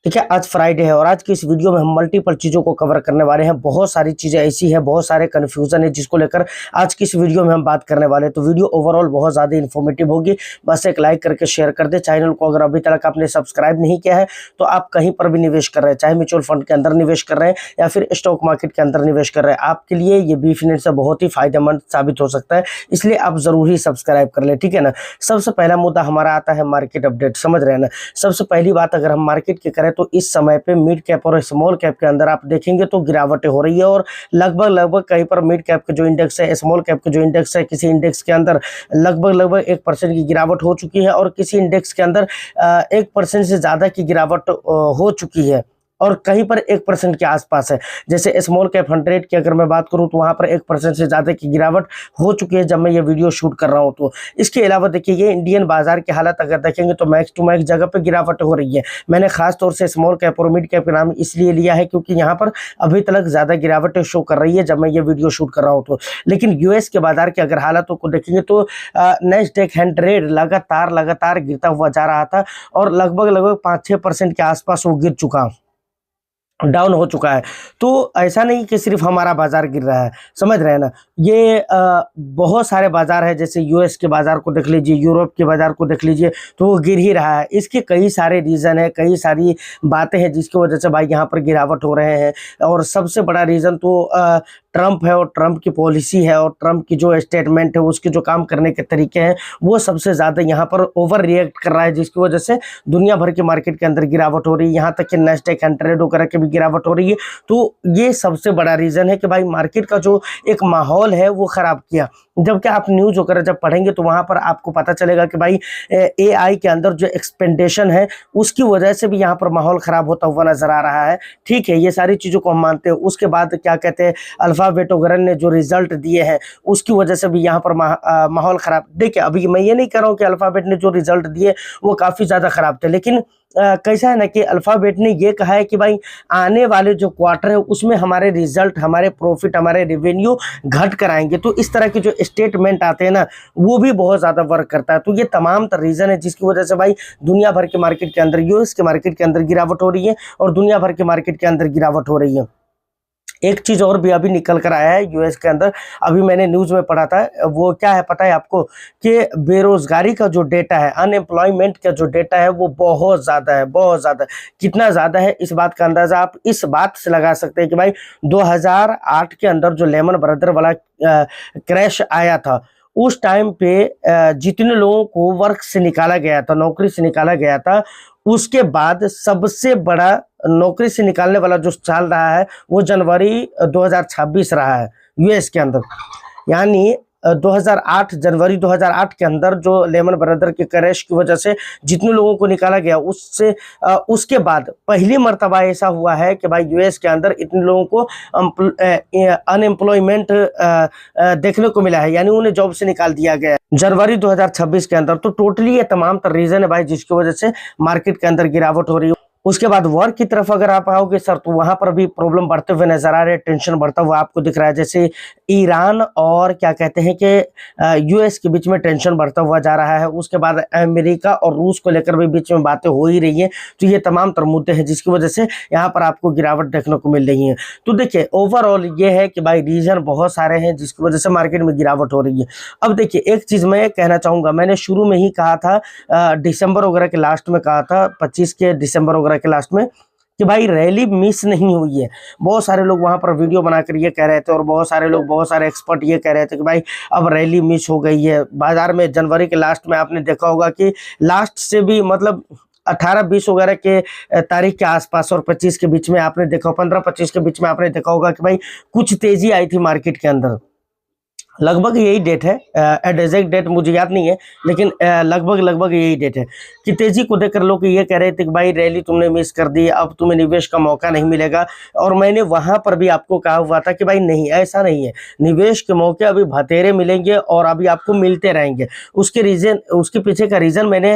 ठीक है, आज फ्राइडे है और आज की इस वीडियो में हम मल्टीपल चीज़ों को कवर करने वाले हैं। बहुत सारी चीज़ें ऐसी हैं, बहुत सारे कन्फ्यूज़न है जिसको लेकर आज की इस वीडियो में हम बात करने वाले हैं। तो वीडियो ओवरऑल बहुत ज़्यादा इन्फॉर्मेटिव होगी। बस एक लाइक करके शेयर कर दे। चैनल को अगर अभी तक आपने सब्सक्राइब नहीं किया है तो आप कहीं पर भी निवेश कर रहे हैं, चाहे म्यूचुअल फंड के अंदर निवेश कर रहे हैं या फिर स्टॉक मार्केट के अंदर निवेश कर रहे हैं, आपके लिए ये बी फाइनेंस बहुत ही फायदेमंद साबित हो सकता है। इसलिए आप जरूर ही सब्सक्राइब कर ले, ठीक है ना। सबसे पहला मुद्दा हमारा आता है मार्केट अपडेट, समझ रहे हैं ना। सबसे पहली बात अगर हम मार्केट की करें तो इस समय पे मिड कैप और स्मॉल कैप के अंदर आप देखेंगे तो गिरावटें हो रही है और लगभग कहीं पर मिड कैप के जो इंडेक्स है, स्मॉल कैप के जो इंडेक्स है, किसी इंडेक्स के अंदर लगभग 1% की गिरावट हो चुकी है और किसी इंडेक्स के अंदर 1% से ज़्यादा की गिरावट हो चुकी है और कहीं पर 1% के आसपास है। जैसे स्मॉल कैप 100 की अगर मैं बात करूं तो वहां पर 1% से ज़्यादा की गिरावट हो चुकी है जब मैं ये वीडियो शूट कर रहा हूं। तो इसके अलावा देखिए, ये इंडियन बाजार की हालत अगर देखेंगे तो मैक्स टू मैक्स जगह पर गिरावट हो रही है। मैंने खास तौर से स्मॉल कैप और मिड कैप का नाम इसलिए लिया है क्योंकि यहाँ पर अभी तक ज़्यादा गिरावट शो कर रही है जब मैं ये वीडियो शूट कर रहा हूँ। तो लेकिन यूएस के बाजार की अगर हालातों को देखेंगे तो नैस्डैक 100 लगातार गिरता हुआ जा रहा था और लगभग 5-6% के आसपास वो गिर चुका, डाउन हो चुका है। तो ऐसा नहीं कि सिर्फ हमारा बाजार गिर रहा है, समझ रहे हैं ना। ये बहुत सारे बाजार है, जैसे यूएस के बाजार को देख लीजिए, यूरोप के बाजार को देख लीजिए, तो वो गिर ही रहा है। इसके कई सारे रीज़न है, कई सारी बातें हैं जिसकी वजह से भाई यहाँ पर गिरावट हो रहे हैं। और सबसे बड़ा रीज़न तो ट्रंप है और ट्रंप की पॉलिसी है और ट्रंप की जो स्टेटमेंट है, उसके जो काम करने के तरीके हैं, वो सबसे ज़्यादा यहाँ पर ओवर रिएक्ट कर रहा है, जिसकी वजह से दुनिया भर के मार्केट के अंदर गिरावट हो रही है। यहाँ तक कि नैस्डैक 100 वगैरह की भी गिरावट हो रही है। तो ये सबसे बड़ा रीज़न है कि भाई मार्केट का जो एक माहौल है वो ख़राब किया। जबकि आप न्यूज़ वगैरह जब पढ़ेंगे तो वहाँ पर आपको पता चलेगा कि भाई एआई के अंदर जो एक्सपेंडेशन है उसकी वजह से भी यहाँ पर माहौल ख़राब होता हुआ नज़र आ रहा है। ठीक है, ये सारी चीज़ों को हम मानते हैं। उसके बाद क्या कहते हैं, अल्फ़ाबेट वगैरह ने जो रिजल्ट दिए हैं उसकी वजह से भी यहाँ पर माहौल ख़राब। देखिए, अभी मैं ये नहीं कह रहा हूँ कि अल्फ़ाबेट ने जो रिजल्ट दिए वो काफ़ी ज़्यादा ख़राब थे, लेकिन कैसा है ना कि अल्फ़ाबेट ने ये कहा है कि भाई आने वाले जो क्वार्टर है उसमें हमारे रिजल्ट, हमारे प्रॉफिट, हमारे रेवेन्यू घट कर आएंगे। तो इस तरह के जो स्टेटमेंट आते हैं ना, वो भी बहुत ज़्यादा वर्क करता है। तो ये तमाम रीज़न है जिसकी वजह से भाई दुनिया भर के मार्केट के अंदर, यूएस के मार्केट के अंदर गिरावट हो रही है और दुनिया भर के मार्केट के अंदर गिरावट हो रही है। एक चीज़ और भी अभी निकल कर आया है यूएस के अंदर, अभी मैंने न्यूज़ में पढ़ा था। वो क्या है पता है आपको, कि बेरोज़गारी का जो डेटा है, अनएम्प्लॉयमेंट का जो डेटा है वो बहुत ज़्यादा है, बहुत ज़्यादा। कितना ज़्यादा है इस बात का अंदाज़ा आप इस बात से लगा सकते हैं कि भाई 2008 के अंदर जो लेमन ब्रदर वाला क्रैश आया था, उस टाइम पे जितने लोगों को वर्क से निकाला गया था, नौकरी से निकाला गया था, उसके बाद सबसे बड़ा नौकरी से निकालने वाला जो साल रहा है वो जनवरी 2026 रहा है यूएस के अंदर। यानी 2008 जनवरी 2008 के अंदर जो लेमन ब्रदर के क्रैश की वजह से जितने लोगों को निकाला गया, उससे उसके बाद पहली मर्तबा ऐसा हुआ है कि भाई यूएस के अंदर इतने लोगों को अनएम्प्लॉयमेंट देखने को मिला है, यानी उन्हें जॉब से निकाल दिया गया है जनवरी 2026 के अंदर। तो टोटली ये तमाम रीज़न है भाई जिसकी वजह से मार्केट के अंदर गिरावट हो रही है। उसके बाद वॉर की तरफ अगर आप आओगे सर, तो वहां पर भी प्रॉब्लम बढ़ते हुए नजर आ रहे हैं, टेंशन बढ़ता हुआ आपको दिख रहा है। जैसे ईरान और क्या कहते हैं कि यूएस के बीच में टेंशन बढ़ता हुआ जा रहा है। उसके बाद अमेरिका और रूस को लेकर भी बीच में बातें हो ही रही हैं। तो ये तमाम मुद्दे हैं जिसकी वजह से यहाँ पर आपको गिरावट देखने को मिल रही है। तो देखिए, ओवरऑल ये है कि भाई रीजन बहुत सारे हैं जिसकी वजह से मार्केट में गिरावट हो रही है। अब देखिए, एक चीज़ मैं कहना चाहूँगा, मैंने शुरू में ही कहा था, दिसंबर वगैरह के लास्ट में कहा था, 25 के दिसंबर वगैरह के लास्ट में, कि भाई रैली मिस नहीं हुई है। बहुत सारे लोग वहां पर वीडियो बनाकर ये कह रहे थे और बहुत सारे लोग, बहुत सारे एक्सपर्ट ये कह रहे थे कि भाई अब रैली मिस हो गई है बाजार में। जनवरी के लास्ट में आपने देखा होगा कि लास्ट से भी मतलब 18-20 वगैरह के तारीख के आसपास और 25 के बीच में आपने देखा, 15-25 के बीच में आपने देखा होगा कि भाई कुछ तेजी आई थी मार्केट के अंदर। लगभग यही डेट है, एग्जैक्ट डेट मुझे याद नहीं है, लेकिन लगभग यही डेट है कि तेजी को देखकर लोग ये कह रहे थे कि भाई रैली तुमने मिस कर दी, अब तुम्हें निवेश का मौका नहीं मिलेगा। और मैंने वहां पर भी आपको कहा हुआ था कि भाई नहीं, ऐसा नहीं है, निवेश के मौके अभी भतेरे मिलेंगे और अभी आपको मिलते रहेंगे। उसके पीछे का रीज़न मैंने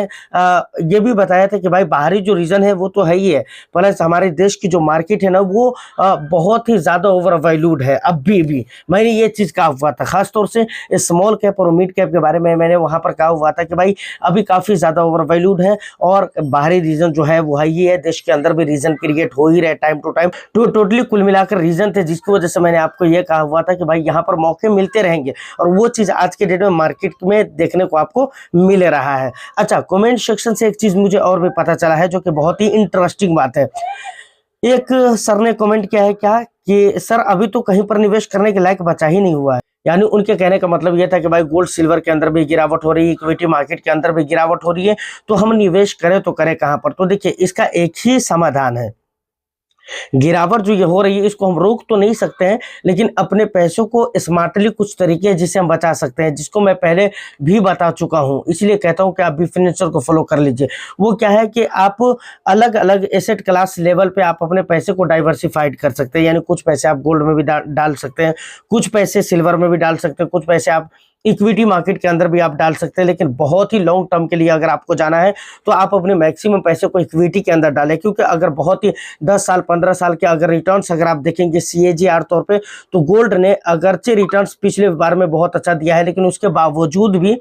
ये भी बताया था कि भाई बाहरी जो रीज़न है वो तो है ही है, प्लस हमारे देश की जो मार्केट है ना वो बहुत ही ज़्यादा ओवर वैल्यूड है। अभी भी मैंने ये चीज़ कहा हुआ था, खासतौर से स्मॉल कैप और मिड कैप के बारे में मैंने वहां पर कहा हुआ था कि भाई अभी काफी ज्यादा ओवरवैल्यूड है और बाहरी रीजन जो है वो ही है, देश के अंदर भी रीजन क्रिएट हो ही रहे टाइम टू टाइम। तो टोटली कुल मिलाकर रीजन थे जिसकी वजह से मैंने आपको ये कहा हुआ था कि भाई यहाँ पर मौके मिलते रहेंगे और वो चीज आज के डेट में मार्केट में देखने को आपको मिल रहा है। अच्छा, कमेंट सेक्शन से एक चीज मुझे और भी पता चला है जो कि बहुत ही इंटरेस्टिंग बात है। एक सर ने कमेंट किया है क्या कि सर अभी तो कहीं पर निवेश करने के लायक बचा ही नहीं हुआ है। यानी उनके कहने का मतलब यह था कि भाई गोल्ड सिल्वर के अंदर भी गिरावट हो रही है, इक्विटी मार्केट के अंदर भी गिरावट हो रही है, तो हम निवेश करें तो करें कहां पर। तो देखिए इसका एक ही समाधान है, गिरावट जो ये हो रही है इसको हम रोक तो नहीं सकते हैं, लेकिन अपने पैसों को स्मार्टली कुछ तरीके जिसे हम बचा सकते हैं, जिसको मैं पहले भी बता चुका हूं। इसलिए कहता हूं कि आप भी फाइनेंसर को फॉलो कर लीजिए। वो क्या है कि आप अलग अलग एसेट क्लास लेवल पे आप अपने पैसे को डाइवर्सिफाइड कर सकते हैं। यानी कुछ पैसे आप गोल्ड में भी डाल सकते हैं, कुछ पैसे सिल्वर में भी डाल सकते हैं, कुछ पैसे आप इक्विटी मार्केट के अंदर भी आप डाल सकते हैं। लेकिन बहुत ही लॉन्ग टर्म के लिए अगर आपको जाना है तो आप अपने मैक्सिमम पैसे को इक्विटी के अंदर डालें, क्योंकि अगर बहुत ही 10 साल 15 साल के अगर रिटर्न्स अगर आप देखेंगे CAGR तौर पे, तो गोल्ड ने अगरचे रिटर्न्स पिछले बार में बहुत अच्छा दिया है, लेकिन उसके बावजूद भी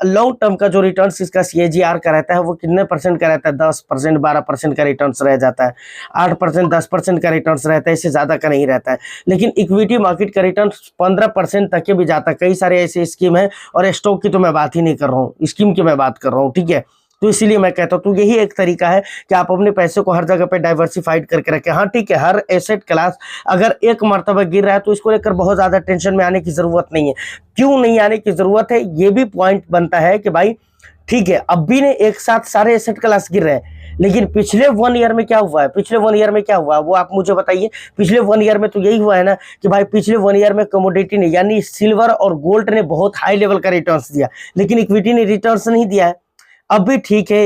लॉन्ग टर्म का जो रिटर्न्स इसका CAGR का रहता है वो कितने परसेंट का रहता है? 10% 12% का रिटर्न्स रह जाता है, 8% 10% का रिटर्न्स रहता है, इससे ज्यादा का नहीं रहता है। लेकिन इक्विटी मार्केट का रिटर्न 15% तक के भी जाता है। कई सारे ऐसे स्कीम है, और स्टॉक की तो मैं बात ही नहीं कर रहा हूँ, स्कीम की मैं बात कर रहा हूँ, ठीक है। तो इसीलिए मैं कहता हूं तो यही एक तरीका है कि आप अपने पैसे को हर जगह पे डाइवर्सिफाइड करके रखें। हाँ ठीक है, हर एसेट क्लास अगर एक मर्तबा गिर रहा है तो इसको लेकर बहुत ज्यादा टेंशन में आने की जरूरत नहीं है। क्यों नहीं आने की जरूरत है, ये भी पॉइंट बनता है कि भाई ठीक है अब भी ने एक साथ सारे एसेट क्लास गिर रहे हैं, लेकिन पिछले 1 ईयर में क्या हुआ है, पिछले 1 ईयर में क्या हुआ वो आप मुझे बताइए। पिछले 1 ईयर में तो यही हुआ है ना कि भाई पिछले 1 ईयर में कमोडिटी ने यानी सिल्वर और गोल्ड ने बहुत हाई लेवल का रिटर्न्स दिया, लेकिन इक्विटी ने रिटर्न्स नहीं दिया है। अब भी ठीक है,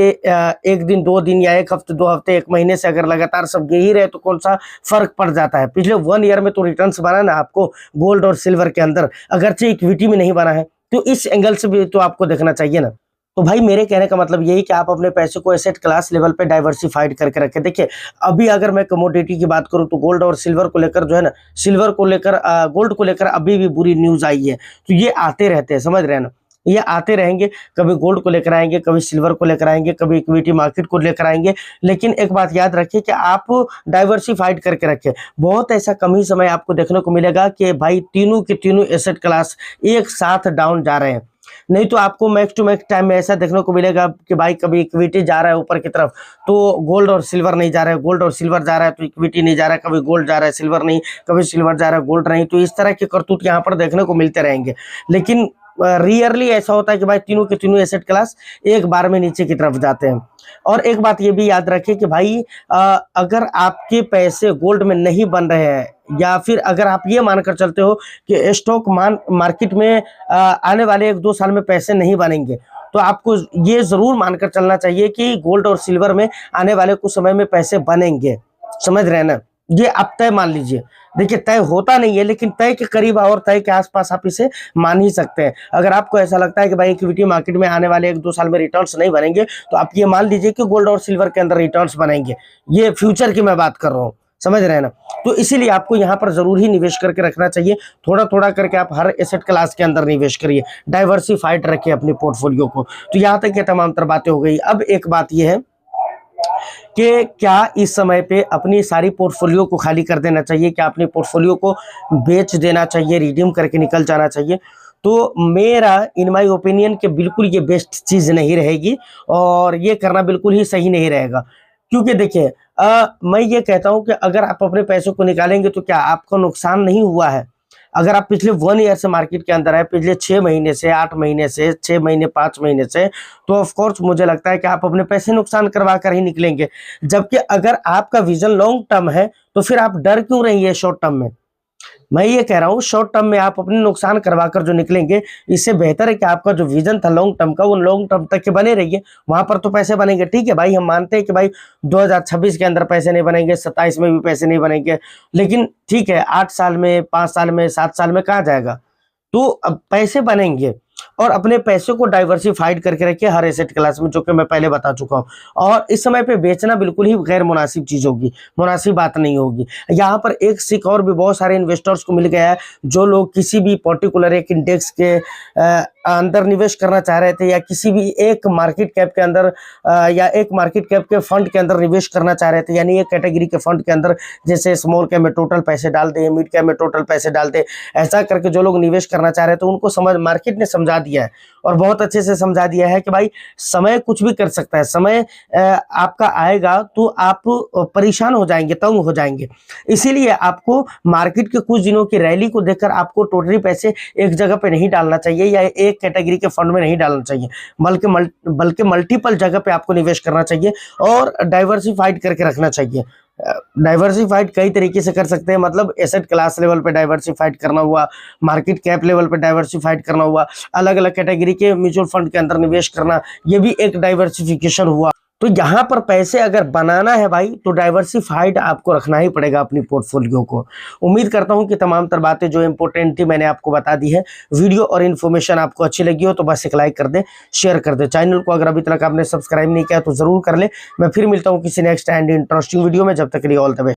एक दिन 2 दिन या 1 हफ्ते 2 हफ्ते 1 महीने से अगर लगातार सब गिर ही रहे तो कौन सा फर्क पड़ जाता है। पिछले 1 ईयर में तो रिटर्न्स बना ना आपको गोल्ड और सिल्वर के अंदर, अगरचे इक्विटी में नहीं बना है। तो इस एंगल से भी तो आपको देखना चाहिए ना। तो भाई मेरे कहने का मतलब यही कि आप अपने पैसे को एसेट क्लास लेवल पे डाइवर्सिफाइड करके रखें। देखिए अभी अगर मैं कमोडिटी की बात करूं तो गोल्ड और सिल्वर को लेकर जो है ना, सिल्वर को लेकर गोल्ड को लेकर अभी भी बुरी न्यूज आई है। तो ये आते रहते हैं, समझ रहे हैं ना, ये आते रहेंगे, कभी गोल्ड को लेकर आएंगे, कभी सिल्वर को लेकर आएंगे, कभी इक्विटी मार्केट को लेकर आएंगे। लेकिन एक बात याद रखिए कि आप डाइवर्सिफाइड करके रखें। बहुत ऐसा कम ही समय आपको देखने को मिलेगा कि भाई तीनों के तीनों एसेट क्लास एक साथ डाउन जा रहे हैं। नहीं तो आपको मैक्स टू मैक्स टाइम में ऐसा देखने को मिलेगा कि भाई कभी इक्विटी जा रहा है ऊपर की तरफ तो गोल्ड और सिल्वर नहीं जा रहा है, गोल्ड और सिल्वर जा रहा है तो इक्विटी नहीं जा रहा है, कभी गोल्ड जा रहा है सिल्वर नहीं, कभी सिल्वर जा रहा है गोल्ड नहीं। तो इस तरह के करतूत यहाँ पर देखने को मिलते रहेंगे। लेकिन रियरली ऐसा होता है कि भाई तीनों के तीनों एसेट क्लास एक बार में नीचे की तरफ जाते हैं। और एक बात ये भी याद रखिए कि भाई अगर आपके पैसे गोल्ड में नहीं बन रहे हैं, या फिर अगर आप ये मानकर चलते हो कि स्टॉक मार्केट में आने वाले 1-2 साल में पैसे नहीं बनेंगे, तो आपको ये जरूर मानकर चलना चाहिए कि गोल्ड और सिल्वर में आने वाले कुछ समय में पैसे बनेंगे। समझ रहे हैं ना, ये आप तय मान लीजिए। देखिए तय होता नहीं है, लेकिन तय के करीब और तय के आसपास आप इसे मान ही सकते हैं। अगर आपको ऐसा लगता है कि भाई इक्विटी मार्केट में आने वाले 1-2 साल में रिटर्न्स नहीं बनेंगे, तो आप ये मान लीजिए कि गोल्ड और सिल्वर के अंदर रिटर्न्स बनेंगे। ये फ्यूचर की मैं बात कर रहा हूँ, समझ रहे हैं ना। तो इसीलिए आपको यहाँ पर जरूर ही निवेश करके रखना चाहिए। थोड़ा थोड़ा करके आप हर एसेट क्लास के अंदर निवेश करिए, डाइवर्सिफाइड रखिए अपने पोर्टफोलियो को। तो यहाँ तक ये तमाम तर बातें हो गई। अब एक बात यह है कि क्या इस समय पे अपनी सारी पोर्टफोलियो को खाली कर देना चाहिए, क्या अपनी पोर्टफोलियो को बेच देना चाहिए, रिडीम करके निकल जाना चाहिए। तो मेरा इन माय ओपिनियन के बिल्कुल ये बेस्ट चीज नहीं रहेगी, और ये करना बिल्कुल ही सही नहीं रहेगा। क्योंकि देखिए मैं ये कहता हूं कि अगर आप अपने पैसों को निकालेंगे तो क्या आपको नुकसान नहीं हुआ है। अगर आप पिछले 1 ईयर से मार्केट के अंदर है, पिछले 6 महीने से, 8 महीने से, 6 महीने 5 महीने से, तो ऑफ कोर्स मुझे लगता है कि आप अपने पैसे नुकसान करवा कर ही निकलेंगे। जबकि अगर आपका विजन लॉन्ग टर्म है तो फिर आप डर क्यों रही है शॉर्ट टर्म में। मैं ये कह रहा हूँ शॉर्ट टर्म में आप अपने नुकसान करवाकर जो निकलेंगे, इससे बेहतर है कि आपका जो विजन था लॉन्ग टर्म का वो लॉन्ग टर्म तक के बने रहिए, वहां पर तो पैसे बनेंगे। ठीक है भाई, हम मानते हैं कि भाई 2026 के अंदर पैसे नहीं बनेंगे, 27 में भी पैसे नहीं बनेंगे, लेकिन ठीक है 8 साल में, 5 साल में, 7 साल में कहाँ जाएगा, तो अब पैसे बनेंगे। और अपने पैसे को डाइवर्सिफाइड करके रखिए हर एसेट क्लास में, जो कि मैं पहले बता चुका हूं। और इस समय पे बेचना बिल्कुल ही गैर मुनासिब चीज होगी, मुनासिब बात नहीं होगी। यहाँ पर एक सीख और भी बहुत सारे इन्वेस्टर्स को मिल गया है, जो लोग किसी भी पर्टिकुलर एक इंडेक्स के अंदर निवेश करना चाह रहे थे, या किसी भी एक मार्केट कैप के अंदर या एक मार्केट कैप के फंड के अंदर निवेश करना चाह रहे थे, यानी एक कैटेगरी के फंड के अंदर, जैसे स्मॉल कैप में टोटल पैसे डाल दे, मिड कैप में टोटल पैसे डाल दे, ऐसा करके जो लोग निवेश करना चाह रहे थे उनको समझ मार्केट ने समझा दिया है, और बहुत अच्छे से समझा दिया है कि भाई समय कुछ भी कर सकता है। समय आपका आएगा तो आप परेशान हो जाएंगे, तंग हो जाएंगे। इसीलिए आपको मार्केट के कुछ दिनों की रैली को देखकर आपको टोटली पैसे एक जगह पे नहीं डालना चाहिए, या एक कैटेगरी के फंड में नहीं डालना चाहिए, बल्कि मल्टीपल जगह पे आपको निवेश करना चाहिए और डाइवर्सिफाइड करके रखना चाहिए। डाइवर्सिफाइड कई तरीके से कर सकते हैं, मतलब एसेट क्लास लेवल पे डाइवर्सिफाइड करना हुआ, मार्केट कैप लेवल पे डाइवर्सिफाइड करना हुआ, अलग अलग कैटेगरी के म्यूचुअल फंड के अंदर निवेश करना, ये भी एक डाइवर्सिफिकेशन हुआ। तो यहाँ पर पैसे अगर बनाना है भाई, तो डाइवर्सिफाइड आपको रखना ही पड़ेगा अपनी पोर्टफोलियो को। उम्मीद करता हूँ कि तमाम तर बातें जो इंपॉर्टेंट थी मैंने आपको बता दी है। वीडियो और इन्फॉर्मेशन आपको अच्छी लगी हो तो बस एक लाइक कर दे, शेयर कर दे। चैनल को अगर अभी तक आपने सब्सक्राइब नहीं किया तो जरूर कर ले। मैं फिर मिलता हूँ किसी नेक्स्ट एंड इंटरेस्टिंग वीडियो में, जब तक के लिए ऑल द बेस्ट।